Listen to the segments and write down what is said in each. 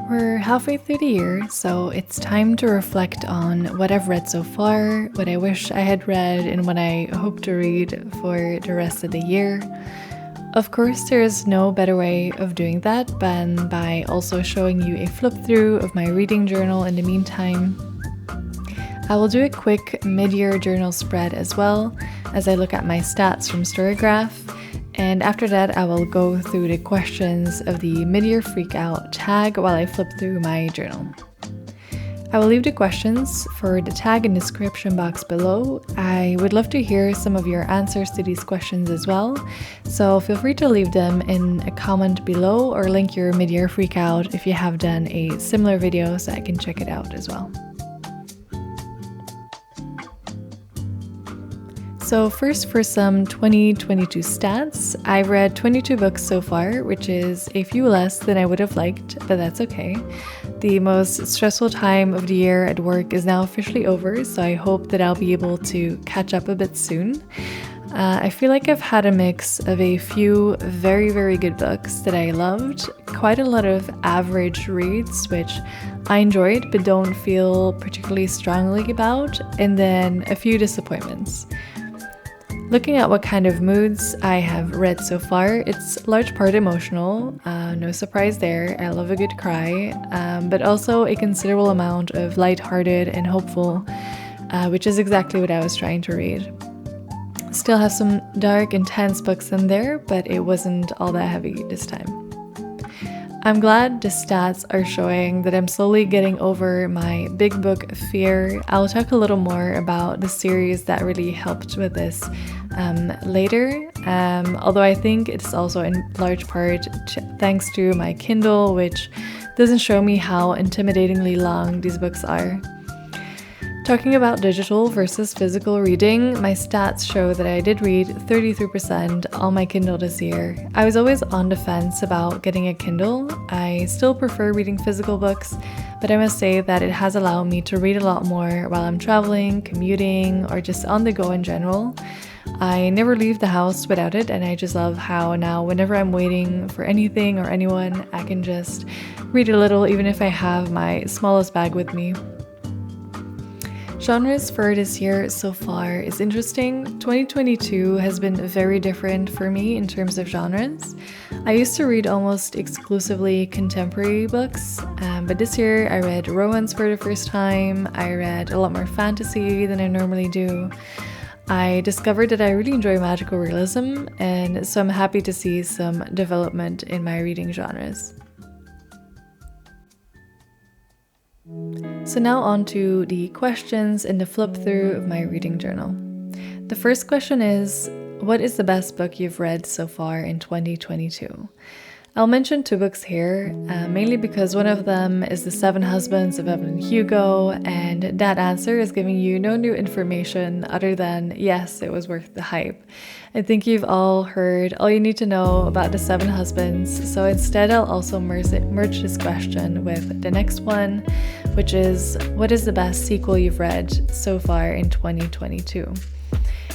We're halfway through the year, so it's time to reflect on what I've read so far, what I wish I had read, and what I hope to read for the rest of the year. Of course, there is no better way of doing that than by also showing you a flip through of my reading journal in the meantime. I will do a quick mid-year journal spread as well as I look at my stats from storgraph, and after that I will go through the questions of the mid-year freakout tag while I flip through my journal. I will leave the questions for the tag in the description box below. I would love to hear some of your answers to these questions as well, so feel free to leave them in a comment below or link your mid-year freakout if you have done a similar video so I can check it out as well. So first, for some 2022 stats, I've read 22 books so far, which is a few less than I would have liked, but that's okay. The most stressful time of the year at work is now officially over, so I hope that I'll be able to catch up a bit soon. I feel like I've had a mix of a few very, very good books that I loved, quite a lot of average reads, which I enjoyed but don't feel particularly strongly about, and then a few disappointments. Looking at what kind of moods I have read so far, it's large part emotional, no surprise there, I love a good cry, but also a considerable amount of lighthearted and hopeful, which is exactly what I was trying to read. Still have some dark, intense books in there, but it wasn't all that heavy this time. I'm glad the stats are showing that I'm slowly getting over my big book fear. I'll talk a little more about the series that really helped with this later, although I think it's also in large part thanks to my Kindle, which doesn't show me how intimidatingly long these books are. Talking about digital versus physical reading, my stats show that I did read 33% on my Kindle this year. I was always on the fence about getting a Kindle. I still prefer reading physical books, but I must say that it has allowed me to read a lot more while I'm traveling, commuting, or just on the go in general. I never leave the house without it, and I just love how now whenever I'm waiting for anything or anyone, I can just read a little even if I have my smallest bag with me. Genres for this year so far is interesting. 2022 has been very different for me in terms of genres. I used to read almost exclusively contemporary books, but this year I read romance for the first time. I read a lot more fantasy than I normally do. I discovered that I really enjoy magical realism, and so I'm happy to see some development in my reading genres. So now on to the questions in the flip through of my reading journal. The first question is, what is the best book you've read so far in 2022? I'll mention two books here, mainly because one of them is The Seven Husbands of Evelyn Hugo, and that answer is giving you no new information other than, yes, it was worth the hype. I think you've all heard all you need to know about The Seven Husbands, so instead I'll also merge this question with the next one, which is, what is the best sequel you've read so far in 2022?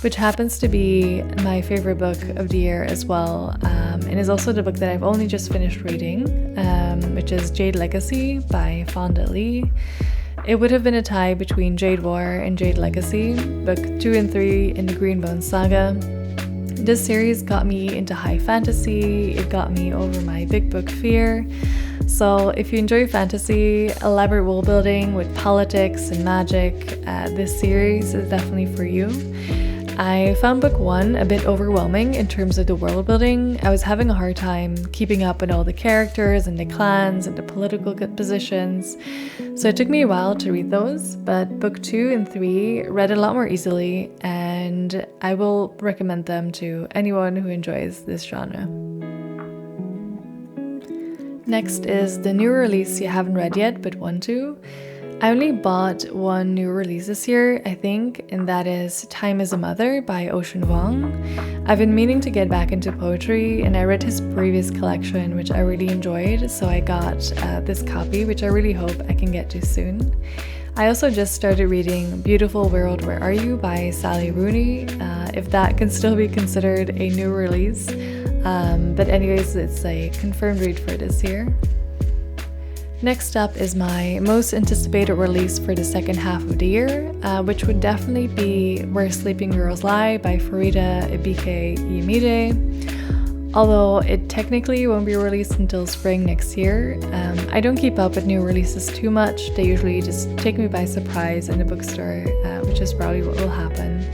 Which happens to be my favorite book of the year as well, and is also the book that I've only just finished reading, which is Jade Legacy by Fonda Lee. It would have been a tie between Jade War and Jade Legacy, book 2 and 3 in the Greenbone saga. This series got me into high fantasy, it got me over my big book fear. So if you enjoy fantasy, elaborate world building with politics and magic, this series is definitely for you. I found book 1 a bit overwhelming in terms of the world building. I was having a hard time keeping up with all the characters and the clans and the political positions, so it took me a while to read those, but book 2 and 3 read a lot more easily, and I will recommend them to anyone who enjoys this genre. Next is the new release you haven't read yet but want to. I only bought one new release this year, I think, and that is Time is a Mother by Ocean Vuong. I've been meaning to get back into poetry, and I read his previous collection, which I really enjoyed, so I got this copy, which I really hope I can get to soon. I also just started reading Beautiful World, Where Are You by Sally Rooney, if that can still be considered a new release. But anyways, it's a confirmed read for this year. Next up is my most anticipated release for the second half of the year, which would definitely be Where Sleeping Girls Lie by Farida Ibike Iyemide. Although it technically won't be released until spring next year. I don't keep up with new releases too much. They usually just take me by surprise in the bookstore, which is probably what will happen.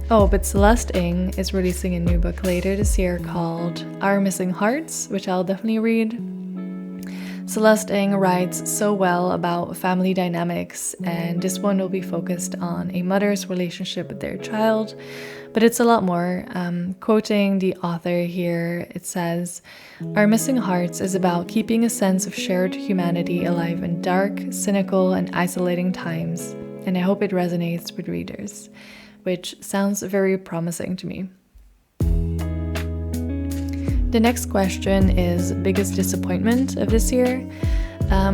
But Celeste Ng is releasing a new book later this year called Our Missing Hearts, which I'll definitely read. Celeste Ng writes so well about family dynamics, and this one will be focused on a mother's relationship with their child, but it's a lot more. Quoting the author here, it says, "Our Missing Hearts is about keeping a sense of shared humanity alive in dark, cynical, and isolating times, and I hope it resonates with readers," which sounds very promising to me. The next question is biggest disappointment of this year,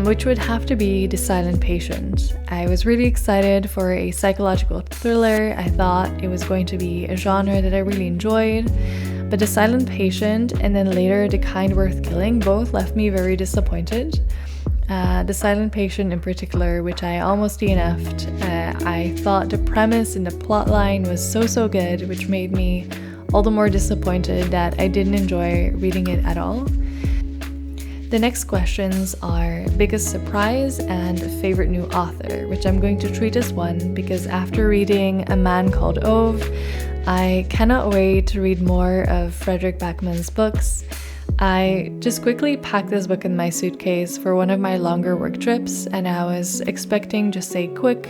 which would have to be The Silent Patient. I was really excited for a psychological thriller. I thought it was going to be a genre that I really enjoyed, but The Silent Patient and then later The Kind Worth Killing both left me very disappointed. The Silent Patient in particular, which I almost DNF'd. I thought the premise and the plotline was so good, which made me all the more disappointed that I didn't enjoy reading it at all. The next questions are biggest surprise and favorite new author, which I'm going to treat as one because after reading A Man Called Ove, I cannot wait to read more of Fredrik Backman's books. I just quickly packed this book in my suitcase for one of my longer work trips, and I was expecting just a quick,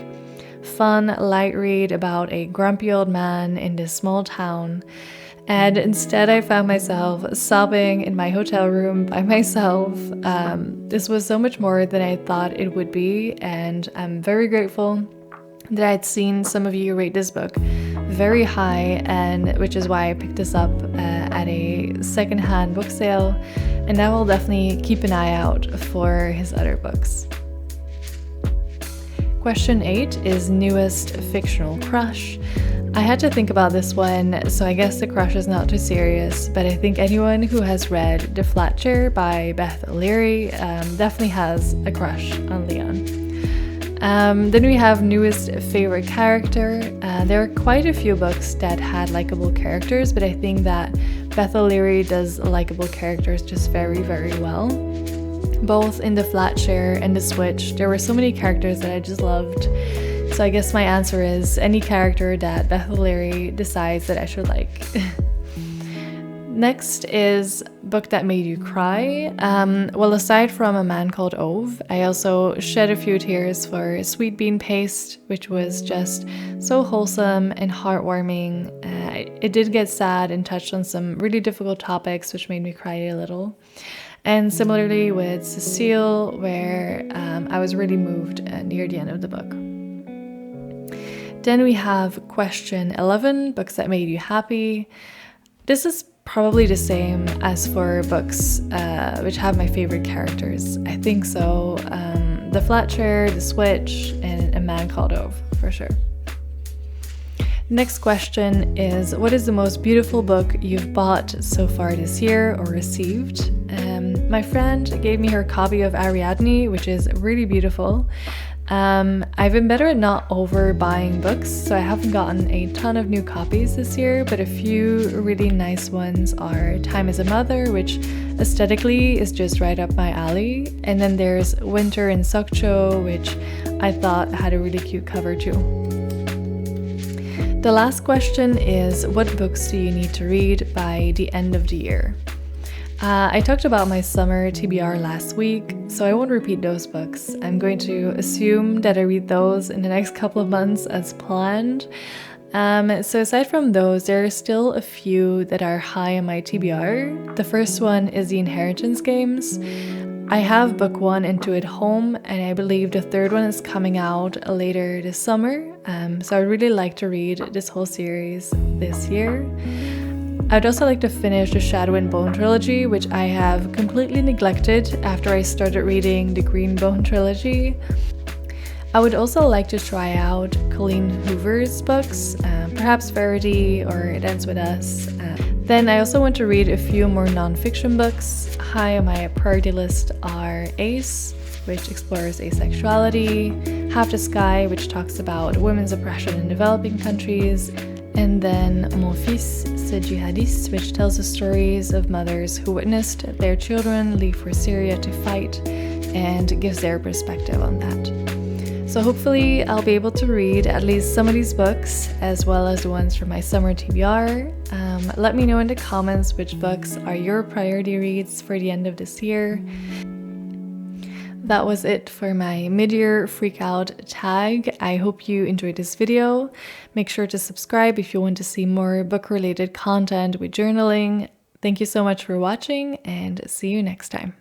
fun, light read about a grumpy old man in this small town. And instead I found myself sobbing in my hotel room by myself. This was so much more than I thought it would be, and I'm very grateful that I'd seen some of you rate this book very high, and which is why I picked this up at a secondhand book sale, and I will definitely keep an eye out for his other books. Question 8 is newest fictional crush. I had to think about this one, so I guess the crush is not too serious, but I think anyone who has read The Flat Chair by Beth O'Leary definitely has a crush on Leon. Then we have newest favorite character. There are quite a few books that had likable characters, but I think that Beth O'Leary does likable characters just very well. Both in The Flat Chair and The Switch, there were so many characters that I just loved. So I guess my answer is any character that Beth O'Leary decides that I should like. Next is book that made you cry. Well, aside from A Man Called Ove, I also shed a few tears for Sweet Bean Paste, which was just so wholesome and heartwarming. It did get sad and touched on some really difficult topics, which made me cry a little. And similarly with Cecile, where I was really moved near the end of the book. Then we have question 11, books that made you happy. This is probably the same as for books which have my favorite characters. I think so. The Flat Chair, The Switch, and A Man Called Ove, for sure. Next question is, what is the most beautiful book you've bought so far this year or received? My friend gave me her copy of Ariadne, which is really beautiful. I've been better at not overbuying books, so I haven't gotten a ton of new copies this year, but a few really nice ones are Time is a Mother, which aesthetically is just right up my alley, and then there's Winter in Sokcho, which I thought had a really cute cover too. The last question is, what books do you need to read by the end of the year? I talked about my summer TBR last week, so I won't repeat those books. I'm going to assume that I read those in the next couple of months as planned. So aside from those, there are still a few that are high on my TBR. The first one is The Inheritance Games. I have book 1 into it home, and I believe the third one is coming out later this summer. So I'd really like to read this whole series this year. I'd also like to finish the Shadow and Bone trilogy, which I have completely neglected after I started reading the Green Bone trilogy. I would also like to try out Colleen Hoover's books, perhaps Verity or It Ends With Us. Then I also want to read a few more non-fiction books. High on my priority list are Ace, which explores asexuality, Half the Sky, which talks about women's oppression in developing countries, and then Mon Fils, c'est Jihadiste, which tells the stories of mothers who witnessed their children leave for Syria to fight and gives their perspective on that. So hopefully I'll be able to read at least some of these books, as well as the ones from my summer TBR. Let me know in the comments which books are your priority reads for the end of this year. That was it for my mid-year freakout tag. I hope you enjoyed this video. Make sure to subscribe if you want to see more book-related content with journaling. Thank you so much for watching, and see you next time.